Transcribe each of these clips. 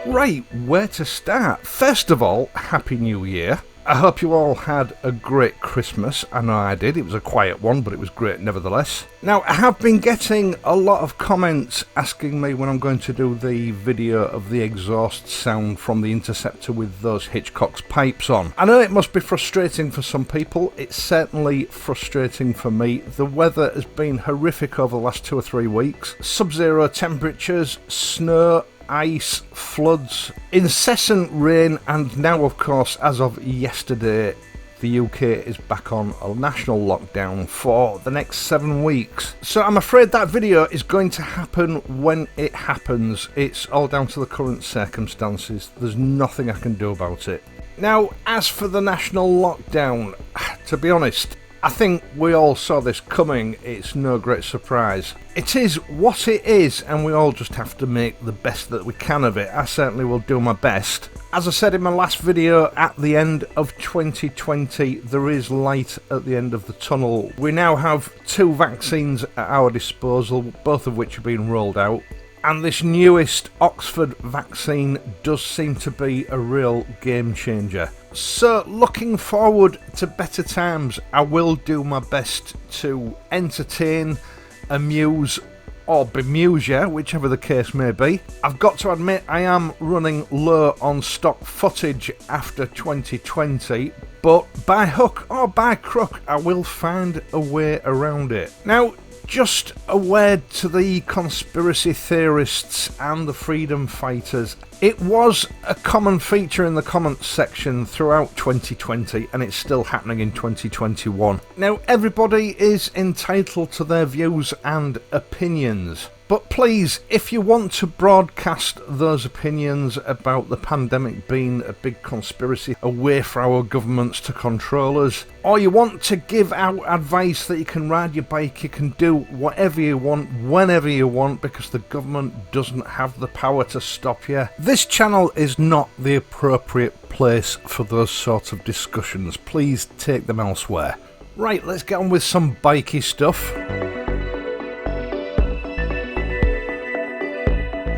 Right, where to start? First of all, Happy New Year. I hope you all had a great Christmas. I know I did. It was a quiet one, but it was great nevertheless. Now, I have been getting a lot of comments asking me when I'm going to do the video of the exhaust sound from the Interceptor with those Hitchcock's pipes on. I know it must be frustrating for some people. It's certainly frustrating for me. The weather has been horrific over the last 2 or 3 weeks. Sub-zero temperatures, snow, ice, floods, incessant rain, and now of course as of yesterday the UK is back on a national lockdown for the next 7 weeks. So I'm afraid that video is going to happen when it happens. It's all down to the current circumstances. There's nothing I can do about it. Now, as for the national lockdown, to be honest, I think we all saw this coming. It's no great surprise. It is what it is, and we all just have to make the best that we can of it. I certainly will do my best. As I said in my last video, at the end of 2020, there is light at the end of the tunnel. We now have 2 vaccines at our disposal, both of which are being rolled out. And this newest Oxford vaccine does seem to be a real game changer. So looking forward to better times, I will do my best to entertain, amuse or bemuse you, whichever the case may be. I've got to admit I am running low on stock footage after 2020, but by hook or by crook I will find a way around it. Now, just a word to the conspiracy theorists and the freedom fighters. It was a common feature in the comments section throughout 2020, and it's still happening in 2021. Now, everybody is entitled to their views and opinions. But please, if you want to broadcast those opinions about the pandemic being a big conspiracy, a way for our governments to control us, or you want to give out advice that you can ride your bike, you can do whatever you want, whenever you want, because the government doesn't have the power to stop you, this channel is not the appropriate place for those sorts of discussions. Please take them elsewhere. Right, let's get on with some bikey stuff.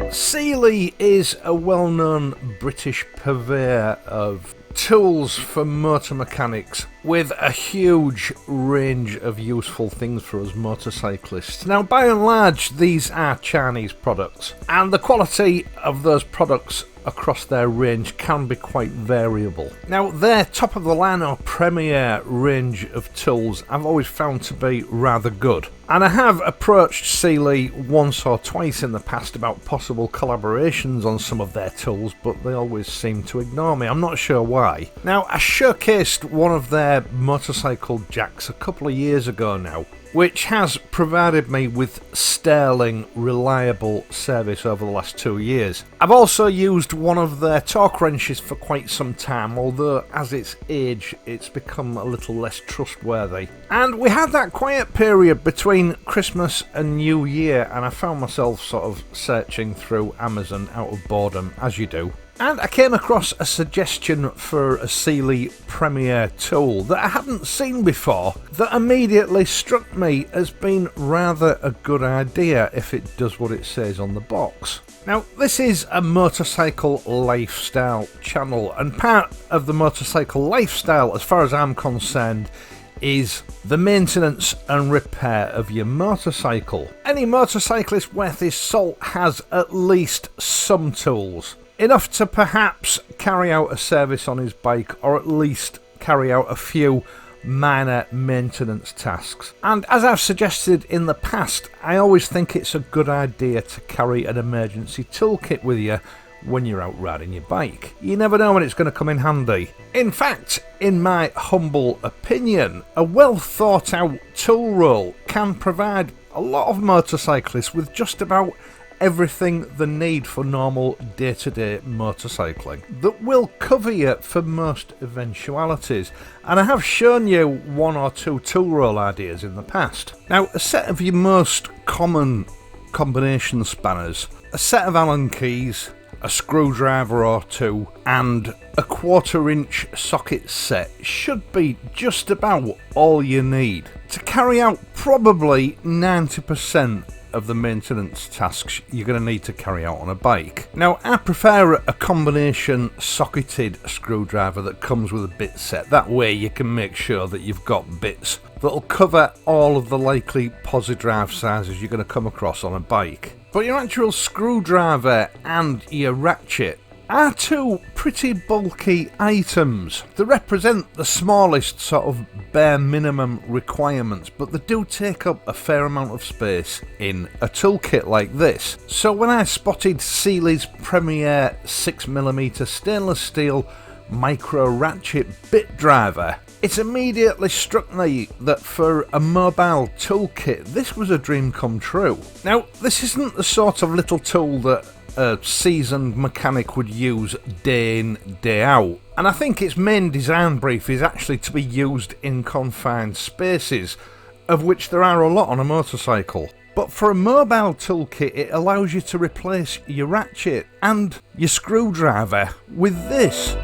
Sealey is a well-known British purveyor of tools for motor mechanics with a huge range of useful things for us motorcyclists. Now, by and large, these are Chinese products, and the quality of those products across their range can be quite variable. Now, their top-of-the-line or premier range of tools I've always found to be rather good. And I have approached Sealey once or twice in the past about possible collaborations on some of their tools, but they always seem to ignore me. I'm not sure why. Now, I showcased one of their motorcycle jacks a couple of years ago now, which has provided me with sterling, reliable service over the last 2 years. I've also used one of their torque wrenches for quite some time, although as it's aged, it's become a little less trustworthy. And we had that quiet period between Christmas and New Year, and I found myself sort of searching through Amazon out of boredom, as you do. And I came across a suggestion for a Sealey Premier tool that I hadn't seen before that immediately struck me as being rather a good idea if it does what it says on the box. Now, this is a motorcycle lifestyle channel, and part of the motorcycle lifestyle, as far as I'm concerned, is the maintenance and repair of your motorcycle. Any motorcyclist worth his salt has at least some tools. Enough to perhaps carry out a service on his bike, or at least carry out a few minor maintenance tasks. And as I've suggested in the past, I always think it's a good idea to carry an emergency toolkit with you when you're out riding your bike. You never know when it's going to come in handy. In fact, in my humble opinion, a well thought out tool roll can provide a lot of motorcyclists with just about everything they need for normal day-to-day motorcycling that will cover you for most eventualities, and I have shown you 1 or 2 tool roll ideas in the past. Now, a set of your most common combination spanners, a set of Allen keys, a screwdriver or 2, and a 1/4-inch socket set should be just about all you need to carry out probably 90% of the maintenance tasks you're going to need to carry out on a bike. Now, I prefer a combination socketed screwdriver that comes with a bit set. That way you can make sure that you've got bits that'll cover all of the likely posi-drive sizes you're going to come across on a bike. But your actual screwdriver and your ratchet are two pretty bulky items. They represent the smallest sort of bare minimum requirements, but they do take up a fair amount of space in a toolkit like this. So when I spotted Sealey's Premier 6mm stainless steel micro ratchet bit driver, it immediately struck me that for a mobile toolkit, this was a dream come true. Now, this isn't the sort of little tool that a seasoned mechanic would use day in, day out. And I think its main design brief is actually to be used in confined spaces, of which there are a lot on a motorcycle. But for a mobile toolkit, it allows you to replace your ratchet and your screwdriver with this.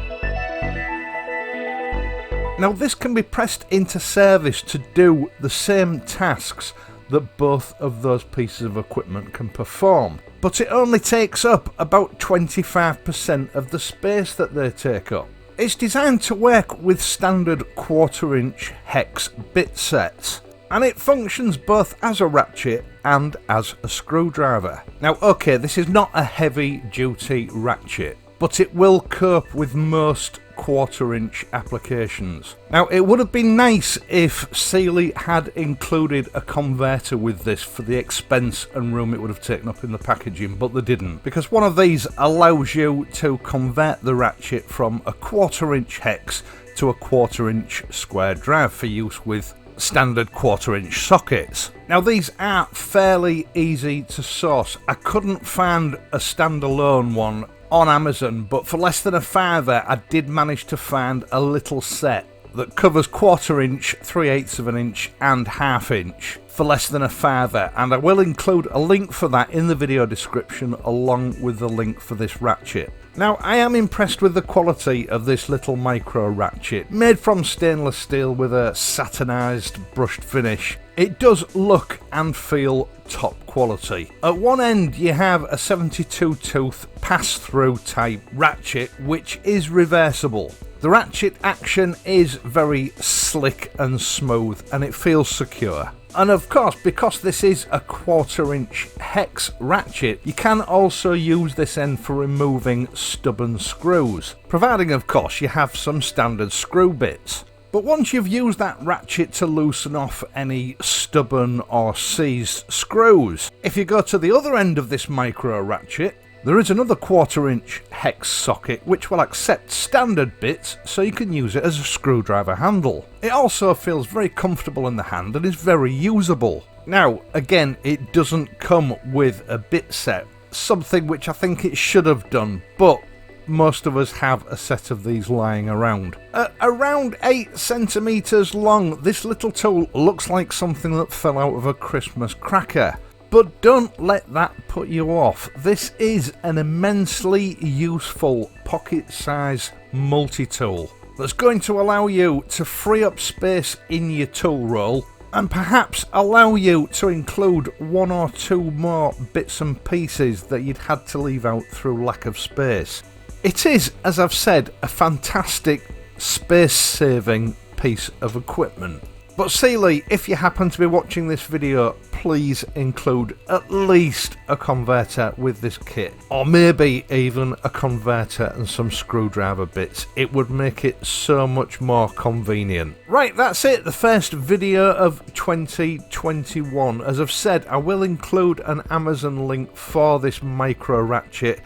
Now, this can be pressed into service to do the same tasks that both of those pieces of equipment can perform, but it only takes up about 25% of the space that they take up. It's designed to work with standard 1/4" hex bit sets, and it functions both as a ratchet and as a screwdriver. Now, okay, this is not a heavy duty ratchet, but it will cope with most 1/4" applications. Now, it would have been nice if Sealey had included a converter with this for the expense and room it would have taken up in the packaging, but they didn't, because one of these allows you to convert the ratchet from a 1/4" hex to a 1/4" square drive for use with standard 1/4" sockets. Now, these are fairly easy to source. I couldn't find a standalone one on Amazon, but for less than £5 I did manage to find a little set that covers 1/4", 3/8 of an inch and 1/2 inch for less than £5, and I will include a link for that in the video description along with the link for this ratchet. Now, I am impressed with the quality of this little micro ratchet, made from stainless steel with a satinised brushed finish. It does look and feel top quality. At one end you have a 72 tooth pass-through type ratchet which is reversible. The ratchet action is very slick and smooth and it feels secure. And of course, because this is a 1/4" hex ratchet, you can also use this end for removing stubborn screws, providing of course you have some standard screw bits. But once you've used that ratchet to loosen off any stubborn or seized screws, if you go to the other end of this micro ratchet, there is another 1/4" hex socket which will accept standard bits, so you can use it as a screwdriver handle. It also feels very comfortable in the hand and is very usable. Now, again, it doesn't come with a bit set, something which I think it should have done, but most of us have a set of these lying around. Around 8 centimeters long, this little tool looks like something that fell out of a Christmas cracker. But don't let that put you off. This is an immensely useful pocket-size multi-tool that's going to allow you to free up space in your tool roll and perhaps allow you to include 1 or 2 more bits and pieces that you'd had to leave out through lack of space. It is, as I've said, a fantastic space-saving piece of equipment. But Sealey, if you happen to be watching this video, please include at least a converter with this kit, or maybe even a converter and some screwdriver bits. It would make it so much more convenient. Right, that's it, the first video of 2021. As I've said, I will include an Amazon link for this micro ratchet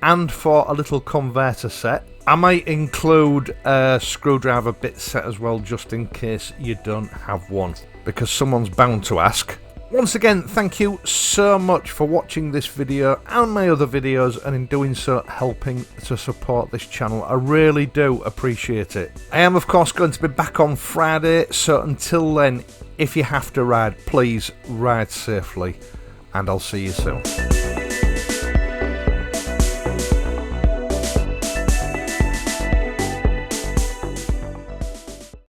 and for a little converter set. I might include a screwdriver bit set as well, just in case you don't have one, because someone's bound to ask. Once again, thank you so much for watching this video and my other videos, and in doing so helping to support this channel. I really do appreciate it. I am of course going to be back on Friday, so until then, if you have to ride, please ride safely, and I'll see you soon.